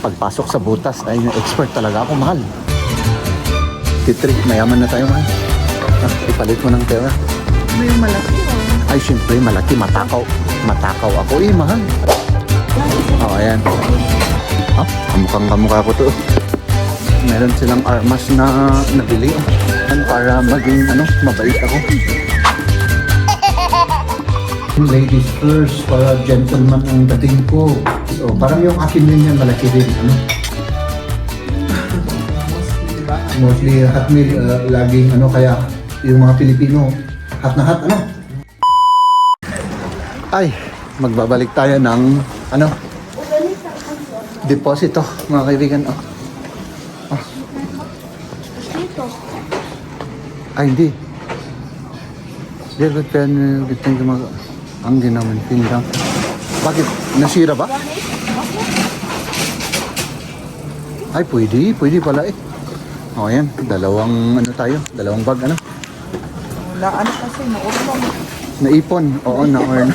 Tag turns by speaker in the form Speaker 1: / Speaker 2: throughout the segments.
Speaker 1: pagpasok sa butas ay expert talaga ako, mahal. Titrik, mayaman na tayo, mahal. Ipalit mo ng pera.
Speaker 2: Ano yung malaki o?
Speaker 1: Ay, syempre, malaki, matakaw. Matakaw ako, mahal. Ayan. Kamukha ko to. Meron silang armas na nabili para maging mabait ako. Ladies first, para gentleman ang dating ko. So, parang yung akin din yan, malaki din. Mostly hot meal, laging kaya yung mga Pilipino, hot na hot, Ay, magbabalik tayo ng, deposito, mga kaibigan, Ay, hindi. Dia berpen kita mag ang ginaman pindang. Bakit? Nasira ba? Ay, pwede pala O, yan. Dalawang bag,
Speaker 2: Wala, kasi naurong.
Speaker 1: Naipon. Oo, na-earn.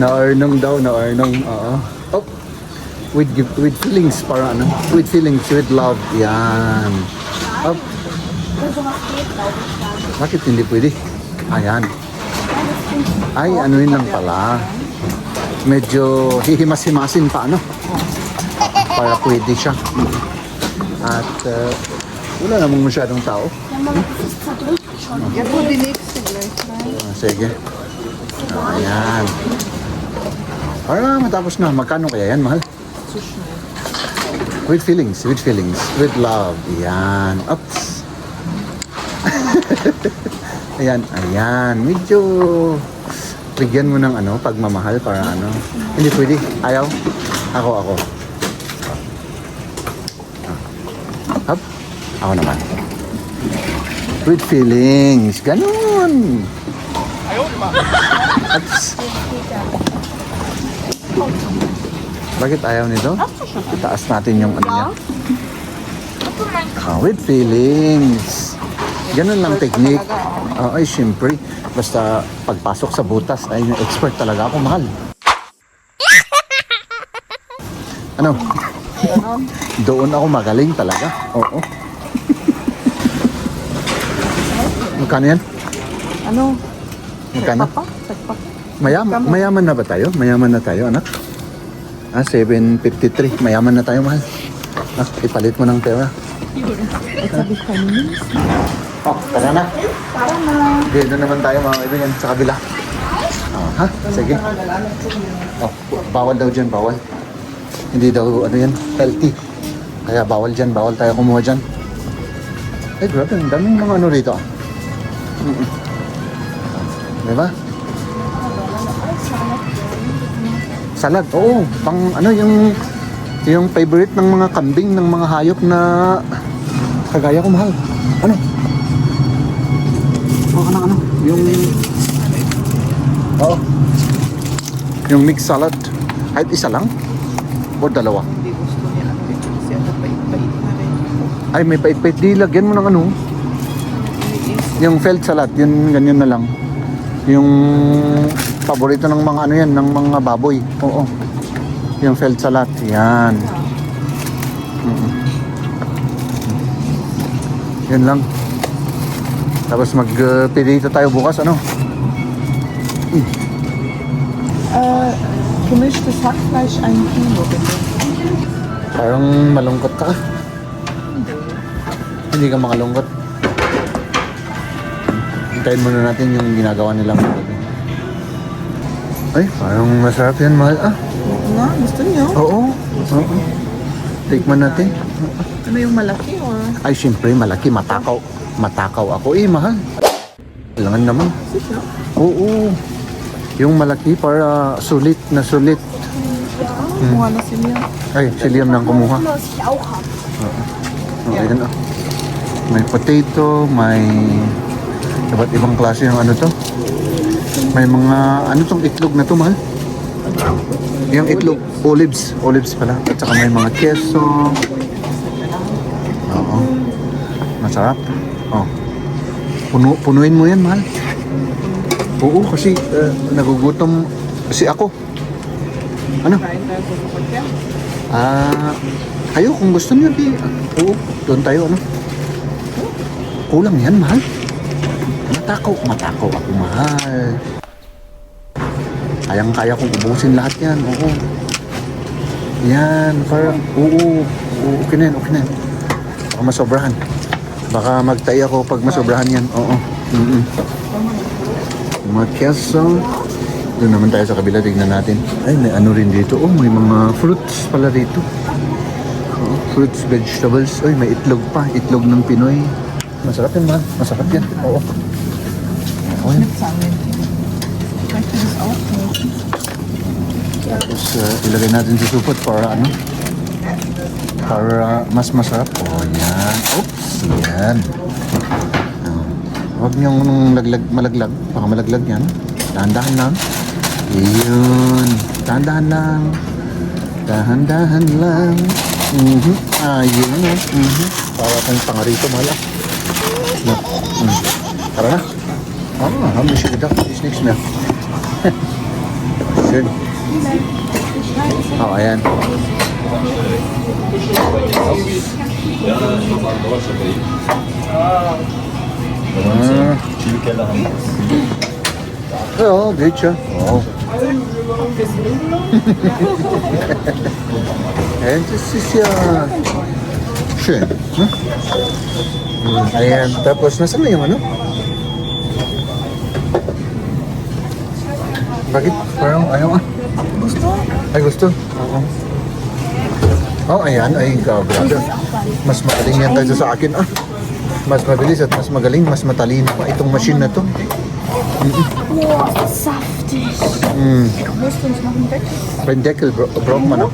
Speaker 1: Na-earnong daw, oo. Oh. With feelings, para with feelings, with love. Yan. Oh. Bakit hindi pwede? Ayan. Ay, yun lang pala. Medyo hihimas-himasin pa, para pwede siya. At wala namang masyadong tao. Sige. Ayan. Para matapos na. Magkano kaya yan, mahal? With feelings, with love. Yan. Oops. Ayan. Medyo bigyan mo ng pagmamahal para Hindi pwede. Ayaw. Ako. Up. Ako naman. With feelings. Ganun. Oops. Bakit ayaw nito? Itaas natin yung niya. With feelings. Ganun lang technique. Ay, syempre. Basta pagpasok sa butas ay expert talaga ako, mahal. Doon ako magaling talaga. Oo. Magkano yan? Magkano? Mayaman na ba tayo? Mayaman na tayo, anak? 753. Mayaman na tayo, mahal. Ipalit mo ng pera.
Speaker 2: Sabi ko niyo.
Speaker 1: Tara na.
Speaker 2: Para na.
Speaker 1: Dito naman tayo, mga kaibigan, sa kabila. Sige. Bawal daw dyan, bawal. Hindi daw, healthy. Kaya bawal dyan, bawal tayo kumuha dyan. Ay, grabe, ang daming mga rito. Diba? Salad, oo. Pang yung favorite ng mga kambing, ng mga hayop na kagaya ko, mahal. Yung mixed salad. Kahit isa lang? O dalawa?
Speaker 2: Hindi gusto niya. Kasi pait-pait na rin.
Speaker 1: Ay, may pait-pait. Di, lagyan mo ng yung felt salad. Yun, ganyan na lang. Yung paborito ng mga yan, ng mga baboy. Oo. Yung felt salad. Yan. Yan lang. Tapos magpilito tayo bukas,
Speaker 2: Gemischtes Hackfleisch 1 Kilo, bitte.
Speaker 1: Parang malungkot ka. Hindi ka makalungkot. Hintayin muna natin yung ginagawa nilang. Ay, parang masarap yan, mahal.
Speaker 2: Gusto niyo?
Speaker 1: Oo. Tikman natin.
Speaker 2: Ano yung malaki o?
Speaker 1: Ay, syempre, malaki. Matakaw. Matakaw ako. Mahal. Kailangan naman. Oo. Yung malaki para sulit na sulit.
Speaker 2: Kumuha na si Liam.
Speaker 1: Ay, si Liam nang kumuha. Ayan, may potato, may iba't ibang klase ng to. May mga, tong itlog na to, mahal? Yung itlog, olives pala. At saka may mga keso. Oo. Masarap. Punuin mo yan, mahal. Oo, kasi nagugutom kasi ako.
Speaker 2: Kain tayo sa kapatid.
Speaker 1: Kayo kung gusto niyo, di, oo, doon tayo, ano? Kulang yan, mahal. Matakaw ako, mahal. Kayang-kaya kong ubusin lahat yan, oo. Yan, parang, oo, okay na yan, okay na yan. Baka masobrahan. Baka magtay ako pag masobrahan yan, oo. Mga keso. Doon naman tayo sa kabila, tignan natin. Ay, may ano rin dito, oh, may mga fruits pala dito. Oh, fruits, vegetables. Ay, may itlog pa, itlog ng Pinoy. Masarap yan, man. Masarap yan, oo. Okay.
Speaker 2: Möchte das auch kaufen?
Speaker 1: Tapos ilagay natin sa supot para ano? Para mas masarap. Oh, yan. Oops, yan. Huwag niyong malaglag. Baka malaglag yan. Dahan-dahan lang. Iyon. Dahan-dahan lang. Dahan-dahan lang. Ayun. Para kang pangarito, mahala. Tara na. Haben wir schon gedacht, ist nichts mehr. Schön. Oh, ayan. Ja, geht schon. Oh. Das ist ja schön. Hm? Ayan, tapos nasaan na yung ano? Bakit? Parang ayaw ah.
Speaker 2: Gusto?
Speaker 1: Ay, gusto? Oo. Oh, ayan. Ay, grabe. Mas magaling yan tayo sa akin ah. Mas mabilis at mas magaling, mas matalino pa itong machine na to.
Speaker 3: Boah, saftig.
Speaker 2: Willst du uns noch einen Deckel?
Speaker 1: Ein Deckel braucht man noch.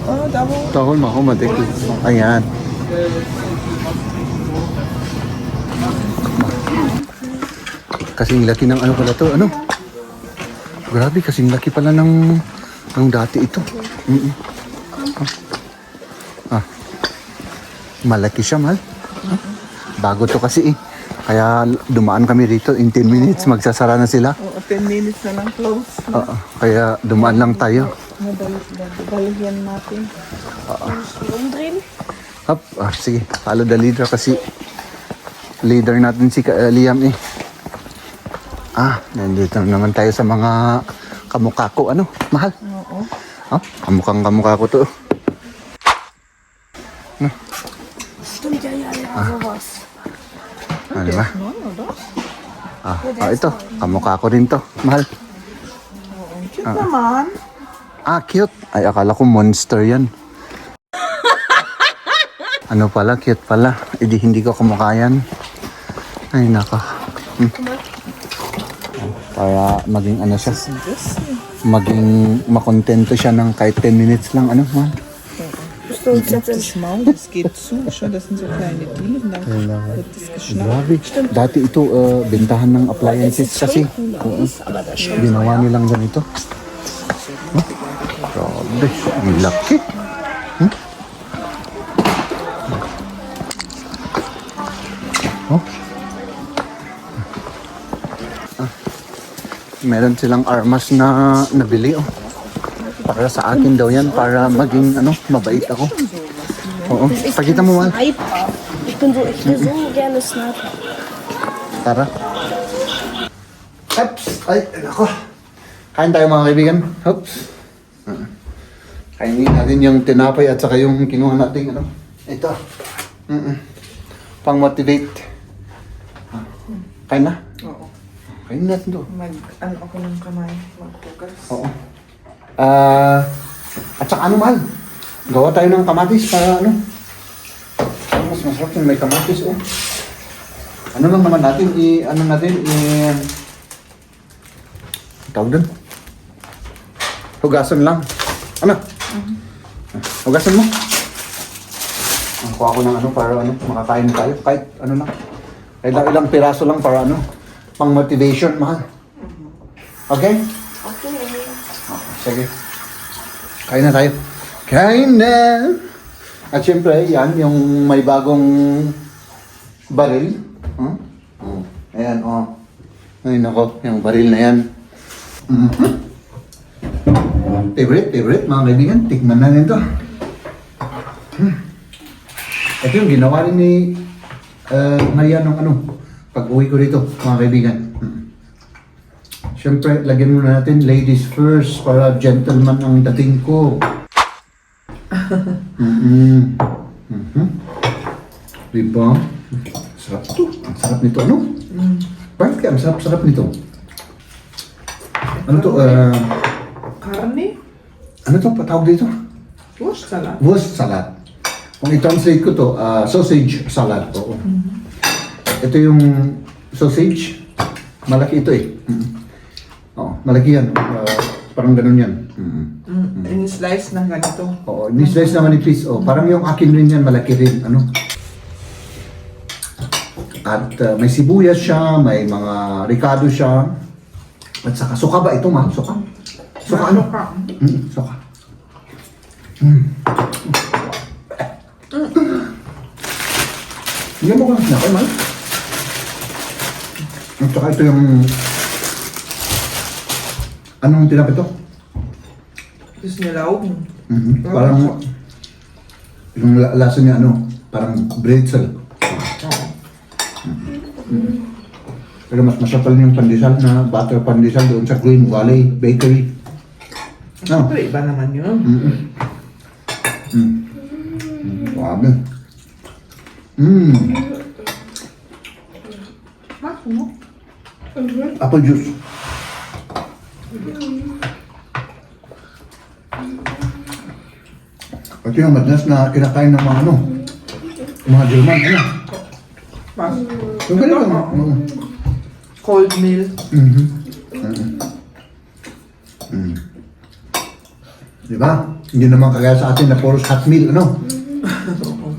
Speaker 2: Oh, da wo?
Speaker 1: Da holen wir auch mal Deckel. Ayan. Kasing laki ng ano pala to, ano? Grabe, kasing laki pala ng dati ito. Malaki siya, mahal. Bago to kasi eh. Kaya dumaan kami rito in 10 minutes, magsasara na sila.
Speaker 2: Oh, 10 minutes na lang close.
Speaker 1: Kaya dumaan lang tayo.
Speaker 2: Dalhin natin.
Speaker 3: Umdrehen.
Speaker 1: Hop, sige, follow the leader kasi leader natin si Liam eh. Nandito naman tayo sa mga kamukha ko, ano, mahal?
Speaker 2: Oo.
Speaker 1: Kamukhang kamukha ko to.
Speaker 3: Stimmt, ja, sowas.
Speaker 1: Ano ba?
Speaker 2: No, oder?
Speaker 1: Ito, kamukha ko rin to, mahal.
Speaker 2: Cute naman.
Speaker 1: Cute. Ay, akala ko monster yan. Ano pala, cute pala. Hindi ko kamukha yan. Ay, nako. Para maging ano siya. Maging makontento siya ng kahit 10 minutes lang. Ano, mahal?
Speaker 3: Bist du uns jetzt
Speaker 2: Das Maul, das geht zu. Schon, das sind so kleine Dielen. Dann wird das geschnappt.
Speaker 1: Grabe. Dati ito, bentahan ng appliances kasi. Ginawa nilang ganito. Grabe. Ang laki. Meron silang armas na nabili para sa akin daw yan, para maging ano, mabait ako. Oo. Pakita mo, mahal.
Speaker 3: Sniper. Ich will so gerne Sniper.
Speaker 1: Tara. Oops! Ay, nako. Kain tayo mga kaibigan. Oops. Kainin natin yung tinapay at saka yung kinuha natin, ano. Ito. Pang-motivate. Kain na?
Speaker 2: Oo.
Speaker 1: Kain natin to.
Speaker 2: Ano ako ng kamay. Maghugas.
Speaker 1: Oo. At saka ano, mahal? Gawa tayo ng kamatis para ano. Mas masarap yung may kamatis, oh. Ano lang naman natin, tawag dun? Hugasan lang. Ano? Hugasan mo. Kuha ko ng ano para ano, makakain tayo. Kahit ano lang. Kahit ilang piraso lang para ano, pang motivation, mahal. Okay?
Speaker 3: Okay.
Speaker 1: Sige. Kain na tayo. Kain na! At syempre, yan, yung may bagong baril. Ayan, Ay, nako, yung baril na yan. Favorite, mga kaibigan. Tikman na nito. Ito yung ginawa rin ni Maria nung ano, pag-uwi ko dito, mga kaibigan. Siyempre, lagyan muna natin ladies first para gentleman ang dating ko. Diba? Sarap to. Ang sarap nito. Ano? Bakit kaya ang sarap-sarap nito? Ano to?
Speaker 2: Karne?
Speaker 1: Ano to? Patawag dito?
Speaker 2: Wurst salad.
Speaker 1: Wurst salad. Kung i-translate ko to, sausage salad. Oo. Ito yung sausage. Malaki ito eh. Oo, malaki yan. Parang ganun yan.
Speaker 2: In-slice ng ganito.
Speaker 1: Oo, ni-slice na manipis. Oh, parang yung akin rin yan, malaki rin. Ano? At may sibuyas siya, may mga ricado siya. At saka, suka ba ito, ma'am? Suka? Suka ano?
Speaker 2: Suka.
Speaker 1: Suka. Hindi mo kang sinakay, ma'am? At saka ito yung... Anong tinap ito?
Speaker 2: Tapos nilaw.
Speaker 1: Parang... Yung lasa niya, ano? Parang bretzel. Pero mas masarap yung pandesal na butter pandesal doon sa Green Valley Bakery. No?
Speaker 2: Pero iba naman yun.
Speaker 1: Grabe.
Speaker 2: Maso mo?
Speaker 1: Apple juice. Ito yung madalas na kinakain ng mga ano, mga German, ano?
Speaker 2: Maso.
Speaker 1: Yung ganito,
Speaker 2: Cold meal.
Speaker 1: Diba? Hindi naman kagaya sa atin na puros hot meal, ano?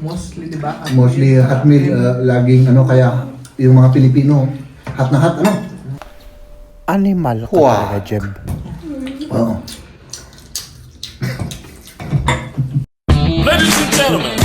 Speaker 2: Mostly, di ba?
Speaker 1: Mostly hot meal, laging ano, kaya yung mga Pilipino, hot na hot, ano?
Speaker 4: Animal ka talaga, Jem.
Speaker 1: Oo.
Speaker 5: Ladies and gentlemen,